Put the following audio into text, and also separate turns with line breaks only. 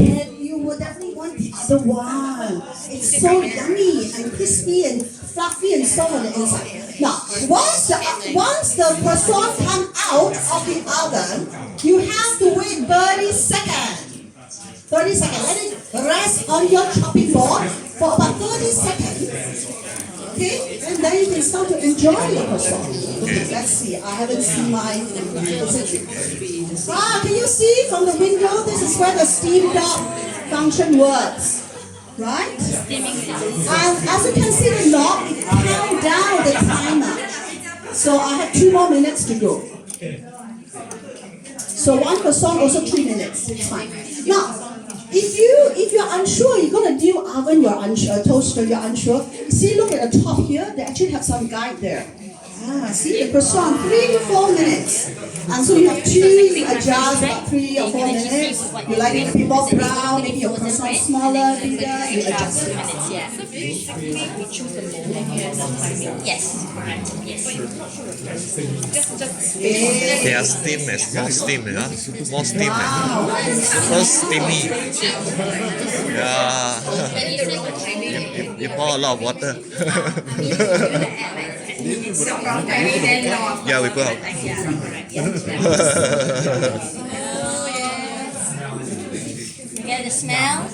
and you will definitely want the other one. It's so yummy and crispy and fluffy and so on the inside. Now, once the croissant come out of the oven, you have to wait 30 seconds. 30 seconds. Let it rest on your chopping board for about 30 seconds. Okay? And then you can start to enjoy your croissant. Okay, let's see. I haven't seen mine. Can you see from the window? This is where the steam dog function works. Right? And as you can see, the knob, it counts down the timer. So I have 2 more minutes to go. So one croissant, also 3 minutes. It's fine. Now, if you're unsure, you're going to do oven, you're unsure, toaster, you're unsure. See, look at the top here. They actually have some guide there. See, the croissant, 3 to 4 minutes. And so you have to adjust about 3 or 4 minutes. You like it to be more brown, maybe your croissant smaller, bigger, you adjust it.
Yes.
They are steamed, more steamed, more steamed. First steamy. Yeah. You pour a lot of water. Yeah, we put out.
Get the smell.